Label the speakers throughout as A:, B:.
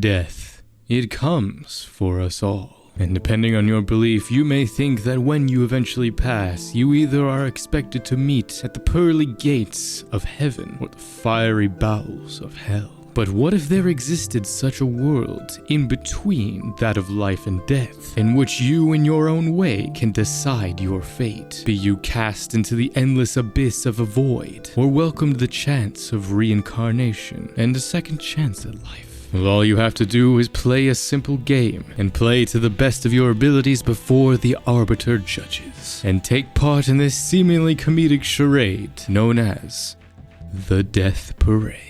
A: Death. It comes for us all. And depending on your belief, you may think that when you eventually pass, you either are expected to meet at the pearly gates of heaven or the fiery bowels of hell. But what if there existed such a world in between that of life and death, in which you in your own way can decide your fate? Be you cast into the endless abyss of a void, or welcomed the chance of reincarnation and a second chance at life? Well, all you have to do is play a simple game, and play to the best of your abilities before the arbiter judges, and take part in this seemingly comedic charade known as the Death Parade.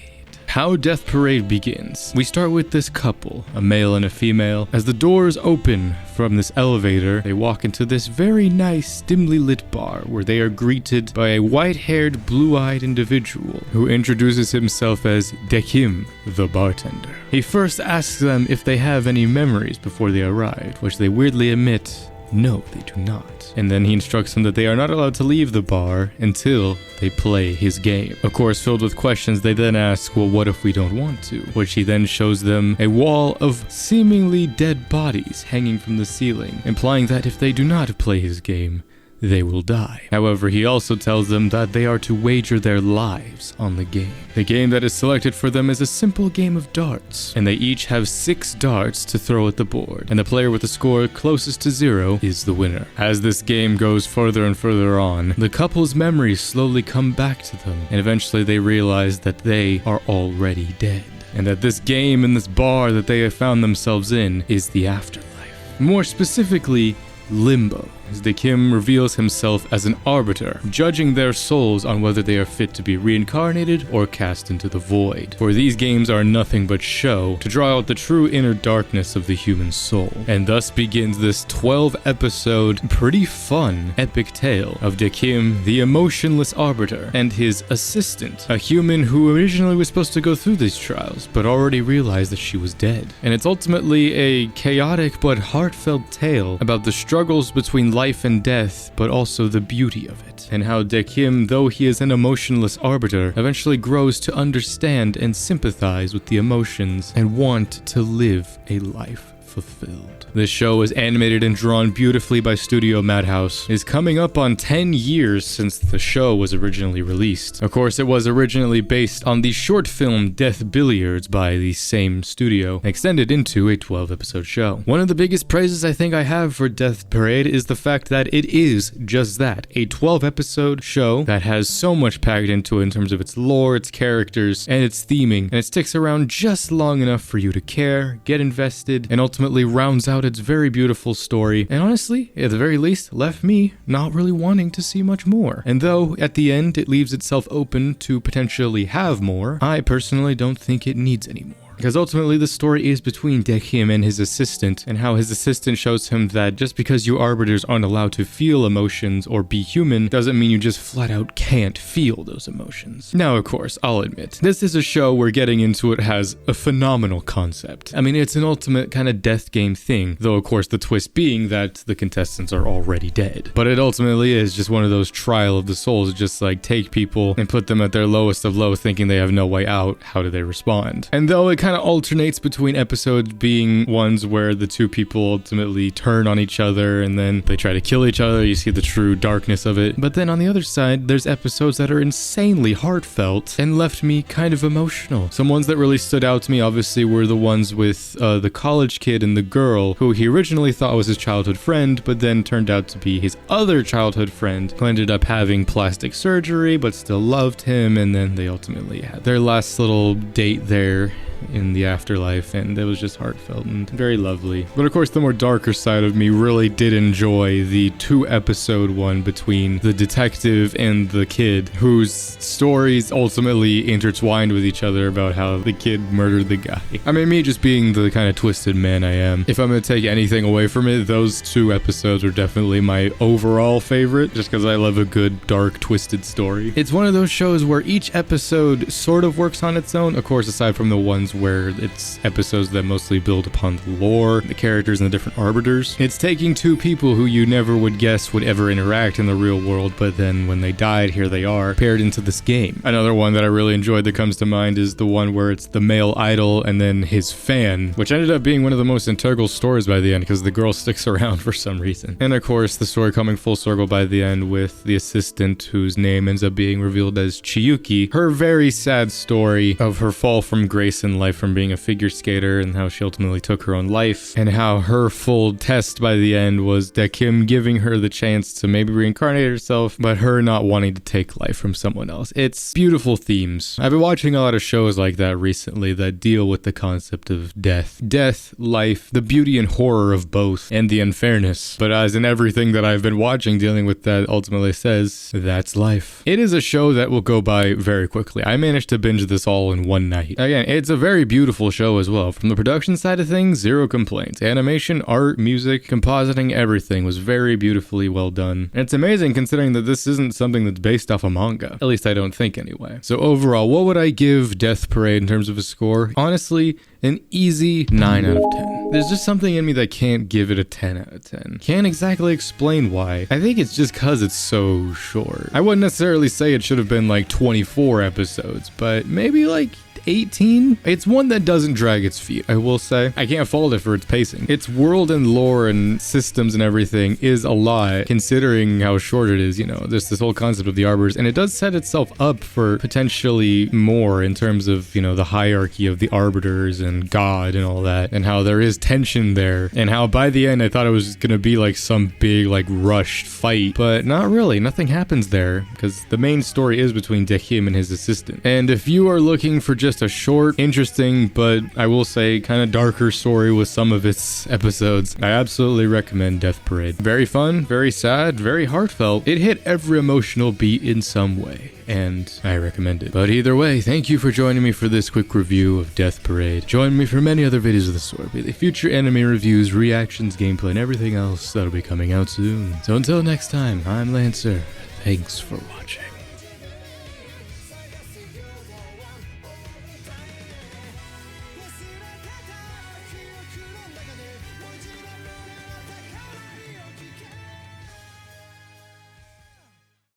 A: How Death Parade begins. We start with this couple, a male and a female. As the doors open from this elevator, they walk into this very nice, dimly lit bar where they are greeted by a white-haired, blue-eyed individual who introduces himself as Dekim, the bartender. He first asks them if they have any memories before they arrived, which they weirdly admit no, they do not. And then he instructs them that they are not allowed to leave the bar until they play his game. Of course, filled with questions, they then ask, well, what if we don't want to? Which he then shows them a wall of seemingly dead bodies hanging from the ceiling, implying that if they do not play his game, they will die. However, he also tells them that they are to wager their lives on the game. The game that is selected for them is a simple game of darts, and they each have 6 darts to throw at the board, and the player with the score closest to 0 is the winner. As this game goes further and further on, the couple's memories slowly come back to them, and eventually they realize that they are already dead, and that this game in this bar that they have found themselves in is the afterlife. More specifically, limbo. As Dekim reveals himself as an arbiter, judging their souls on whether they are fit to be reincarnated or cast into the void. For these games are nothing but show to draw out the true inner darkness of the human soul. And thus begins this 12-episode, pretty fun, epic tale of Dekim, the emotionless arbiter, and his assistant, a human who originally was supposed to go through these trials, but already realized that she was dead. And it's ultimately a chaotic but heartfelt tale about the struggles between life and death, but also the beauty of it, and how Dekim, though he is an emotionless arbiter, eventually grows to understand and sympathize with the emotions and want to live a life fulfilled. This show is animated and drawn beautifully by Studio Madhouse. It is coming up on 10 years since the show was originally released. Of course, it was originally based on the short film Death Billiards by the same studio, extended into a 12-episode show. One of the biggest praises I think I have for Death Parade is the fact that it is just that, a 12-episode show that has so much packed into it in terms of its lore, its characters, and its theming, and it sticks around just long enough for you to care, get invested, and ultimately rounds out its very beautiful story, and honestly, at the very least, left me not really wanting to see much more. And though at the end it leaves itself open to potentially have more, I personally don't think it needs any more. Because ultimately the story is between Dekim and his assistant, and how his assistant shows him that just because you arbiters aren't allowed to feel emotions or be human doesn't mean you just flat out can't feel those emotions. Now, of course, I'll admit, this is a show where getting into it has a phenomenal concept. I mean, it's an ultimate kind of death game thing, though of course the twist being that the contestants are already dead. But it ultimately is just one of those trial of the souls, just like take people and put them at their lowest of low thinking they have no way out, how do they respond? And though it kind of alternates between episodes being ones where the two people ultimately turn on each other and then they try to kill each other, you see the true darkness of it. But then on the other side, there's episodes that are insanely heartfelt and left me kind of emotional. Some ones that really stood out to me obviously were the ones with the college kid and the girl who he originally thought was his childhood friend, but then turned out to be his other childhood friend who ended up having plastic surgery but still loved him, and then they ultimately had their last little date there in the afterlife, and it was just heartfelt and very lovely. But of course, the more darker side of me really did enjoy the 2-episode one between the detective and the kid, whose stories ultimately intertwined with each other about how the kid murdered the guy. I mean, me just being the kind of twisted man I am, if I'm gonna take anything away from it, those 2 episodes are definitely my overall favorite, just because I love a good, dark, twisted story. It's one of those shows where each episode sort of works on its own, of course, aside from the ones ones where it's episodes that mostly build upon the lore, the characters, and the different arbiters. It's taking two people who you never would guess would ever interact in the real world, but then when they died, here they are, paired into this game. Another one that I really enjoyed that comes to mind is the one where it's the male idol and then his fan, which ended up being one of the most integral stories by the end because the girl sticks around for some reason. And of course, the story coming full circle by the end with the assistant whose name ends up being revealed as Chiyuki. Her very sad story of her fall from grace in life from being a figure skater and how she ultimately took her own life, and how her full test by the end was Dakim giving her the chance to maybe reincarnate herself, but her not wanting to take life from someone else. It's beautiful themes. I've been watching a lot of shows like that recently that deal with the concept of death. Death, life, the beauty and horror of both, and the unfairness. But as in everything that I've been watching dealing with that ultimately says, that's life. It is a show that will go by very quickly. I managed to binge this all in one night. Again, it's a very beautiful show as well. From the production side of things, zero complaints. Animation, art, music, compositing, everything was very beautifully well done. And it's amazing considering that this isn't something that's based off a manga. At least I don't think anyway. So overall, what would I give Death Parade in terms of a score? Honestly, an easy 9 out of 10. There's just something in me that can't give it a 10 out of 10. Can't exactly explain why. I think it's just cause it's so short. I wouldn't necessarily say it should have been like 24 episodes, but maybe like 18? It's one that doesn't drag its feet, I will say. I can't fault it for its pacing. Its world and lore and systems and everything is a lot, considering how short it is, you know, there's this whole concept of the arbiters, and it does set itself up for potentially more in terms of, you know, the hierarchy of the arbiters and God and all that, and how there is tension there, and how by the end I thought it was gonna be like some big, like, rushed fight, but not really. Nothing happens there, because the main story is between Dehim and his assistant. And if you are looking for just a short, interesting, but I will say kind of darker story with some of its episodes, I absolutely recommend Death Parade. Very fun, very sad, very heartfelt. It hit every emotional beat in some way, and I recommend it. But either way, thank you for joining me for this quick review of Death Parade. Join me for many other videos of the sort, be they future anime reviews, reactions, gameplay, and everything else that'll be coming out soon. So until next time, I'm Lancer. Thanks for watching.